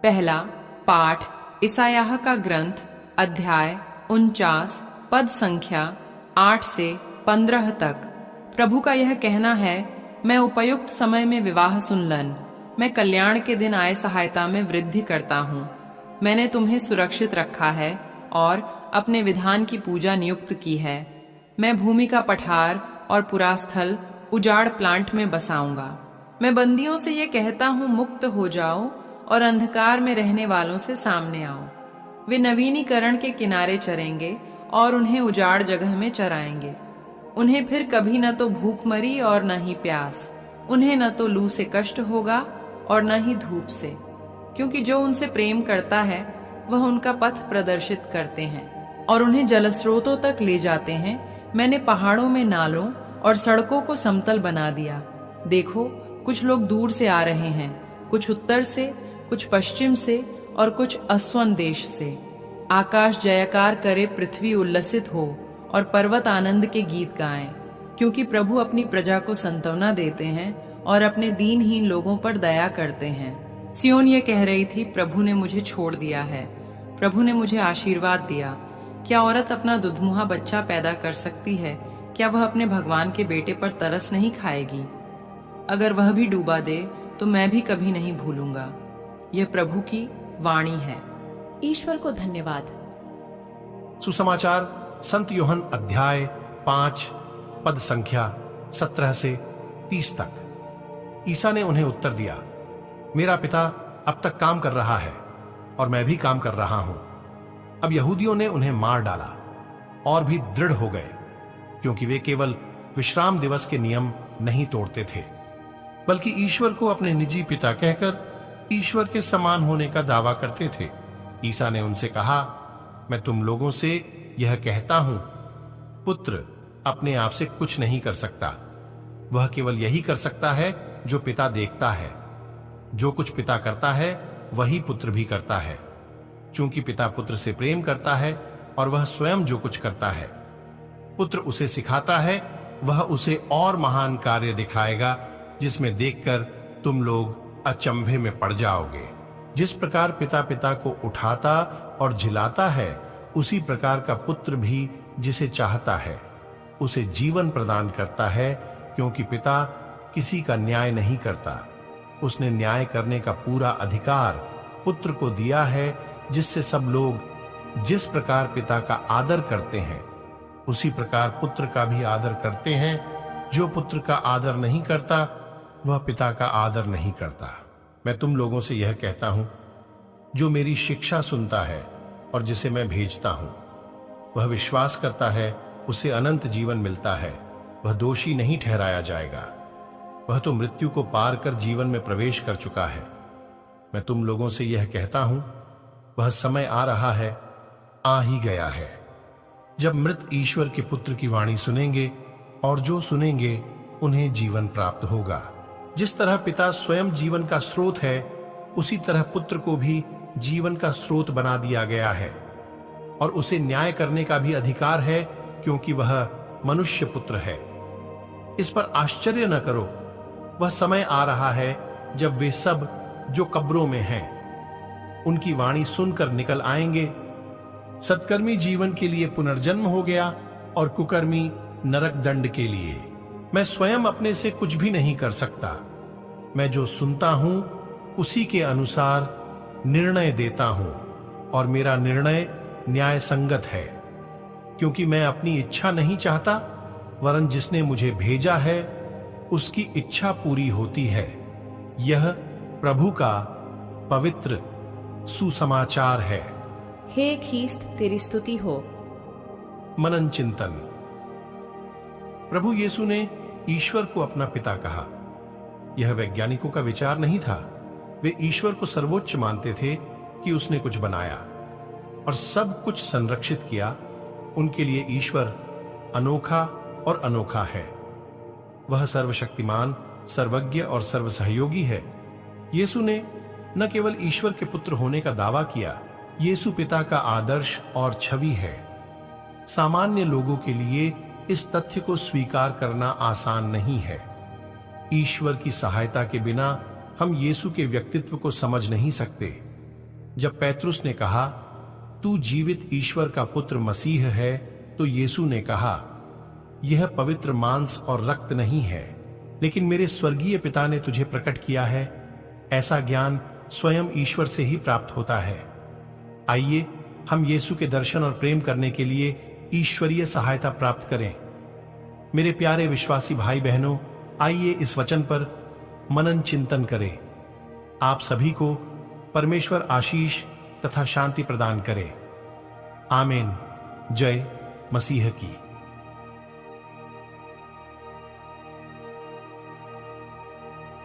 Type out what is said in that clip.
पहला पाठ इसायाह का ग्रंथ अध्याय 49 पद संख्या 8 से 15 तक। प्रभु का यह कहना है, मैं उपयुक्त समय में विवाह सुनलन, मैं कल्याण के दिन आए सहायता में वृद्धि करता हूँ। मैंने तुम्हें सुरक्षित रखा है और अपने विधान की पूजा नियुक्त की है। मैं भूमि का पठार और पुरा स्थल उजाड़ प्लांट में बसाऊंगा। मैं बंदियों से ये कहता हूँ, मुक्त हो जाओ और अंधकार में रहने वालों से सामने आओ। वे नवीनीकरण के किनारे चरेंगे और उन्हें उजाड़ जगह में चराएंगे। उन्हें फिर कभी न तो भूखमरी और न ही प्यास, उन्हें न तो लू से कष्ट होगा और न ही धूप से, क्योंकि जो उनसे प्रेम करता है वह उनका पथ प्रदर्शित करते हैं और उन्हें जलस्रोतों तक ले जाते हैं। मैंने पहाड़ों में नालों और सड़कों को समतल बना दिया। देखो, कुछ लोग दूर से आ रहे हैं, कुछ उत्तर से, कुछ पश्चिम से और कुछ अस्वन देश से। आकाश जयकार करे, पृथ्वी उल्लसित हो और पर्वत आनंद के गीत गाएं, क्योंकि प्रभु अपनी प्रजा को संत्वना देते हैं और अपने दीनहीन लोगों पर दया करते हैं। सियोन ये कह रही थी, प्रभु ने मुझे छोड़ दिया है, प्रभु ने मुझे आशीर्वाद दिया। क्या औरत अपना दुधमुहा बच्चा पैदा कर सकती है? क्या वह अपने भगवान के बेटे पर तरस नहीं खाएगी? अगर वह भी डूबा दे तो मैं भी कभी नहीं भूलूंगा। यह प्रभु की वाणी है। ईश्वर को धन्यवाद। सुसमाचार संत यूहन्ना अध्याय 5 पद संख्या 17 से 30 तक। ईसा ने उन्हें उत्तर दिया, मेरा पिता अब तक काम कर रहा है और मैं भी काम कर रहा हूं। अब यहूदियों ने उन्हें मार डाला और भी दृढ़ हो गए, क्योंकि वे केवल विश्राम दिवस के नियम नहीं तोड़ते थे, बल्कि ईश्वर को अपने निजी पिता कहकर ईश्वर के समान होने का दावा करते थे। ईसा ने उनसे कहा, मैं तुम लोगों से यह कहता हूं, पुत्र अपने आप से कुछ नहीं कर सकता, वह केवल यही कर सकता है जो पिता देखता है। जो कुछ पिता करता है वही पुत्र भी करता है, चूंकि पिता पुत्र से प्रेम करता है और वह स्वयं जो कुछ करता है पुत्र उसे सिखाता है, वह उसे और महान कार्य दिखाएगा, जिसमें देखकर तुम लोग अचंभे में पड़ जाओगे। जिस प्रकार पिता को उठाता और झिलाता है, उसी प्रकार का पुत्र भी जिसे चाहता है उसे जीवन प्रदान करता है, क्योंकि पिता किसी का न्याय नहीं करता, उसने न्याय करने का पूरा अधिकार पुत्र को दिया है, जिससे सब लोग जिस प्रकार पिता का आदर करते हैं उसी प्रकार पुत्र का भी आदर करते हैं। जो पुत्र का आदर नहीं करता वह पिता का आदर नहीं करता। मैं तुम लोगों से यह कहता हूं, जो मेरी शिक्षा सुनता है और जिसे मैं भेजता हूं, वह विश्वास करता है, उसे अनंत जीवन मिलता है, वह दोषी नहीं ठहराया जाएगा। वह तो मृत्यु को पार कर जीवन में प्रवेश कर चुका है। मैं तुम लोगों से यह कहता हूं, वह समय आ रहा है, आ ही गया है, जब मृत ईश्वर के पुत्र की वाणी सुनेंगे, और जो सुनेंगे उन्हें जीवन प्राप्त होगा। जिस तरह पिता स्वयं जीवन का स्रोत है, उसी तरह पुत्र को भी जीवन का स्रोत बना दिया गया है, और उसे न्याय करने का भी अधिकार है, क्योंकि वह मनुष्य पुत्र है। इस पर आश्चर्य न करो, वह समय आ रहा है जब वे सब जो कब्रों में हैं उनकी वाणी सुनकर निकल आएंगे। सत्कर्मी जीवन के लिए पुनर्जन्म हो गया और कुकर्मी नरक दंड के लिए। मैं स्वयं अपने से कुछ भी नहीं कर सकता, मैं जो सुनता हूं उसी के अनुसार निर्णय देता हूं, और मेरा निर्णय न्याय संगत है, क्योंकि मैं अपनी इच्छा नहीं चाहता, वरन जिसने मुझे भेजा है उसकी इच्छा पूरी होती है। यह प्रभु का पवित्र सुसमाचार है। हे ख्रीस्त, तेरी स्तुति हो। मनन चिंतन। प्रभु यीशु ने ईश्वर को अपना पिता कहा। यह वैज्ञानिकों का विचार नहीं था। वे ईश्वर को सर्वोच्च मानते थे कि उसने कुछ बनाया और सब कुछ संरक्षित किया। उनके लिए ईश्वर अनोखा और अनोखा है। वह सर्वशक्तिमान, सर्वज्ञ और सर्वसहयोगी है। यीशु ने न केवल ईश्वर के पुत्र होने का दावा किया, यीशु पिता का आदर्श और छवि है। सामान्य लोगों के लिए इस तथ्य को स्वीकार करना आसान नहीं है। ईश्वर की सहायता के बिना हम यीशु के व्यक्तित्व को समझ नहीं सकते। जब पैतरुस ने कहा, तू जीवित ईश्वर का पुत्र मसीह है, तो यीशु ने कहा, यह पवित्र मांस और रक्त नहीं है, लेकिन मेरे स्वर्गीय पिता ने तुझे प्रकट किया है। ऐसा ज्ञान स्वयं ईश्वर से ही प्राप्त होता है। आइए हम यीशु के दर्शन और प्रेम करने के लिए ईश्वरीय सहायता प्राप्त करें। मेरे प्यारे विश्वासी भाई बहनों, आइए इस वचन पर मनन चिंतन करें। आप सभी को परमेश्वर आशीष तथा शांति प्रदान करे। आमीन। जय मसीह की।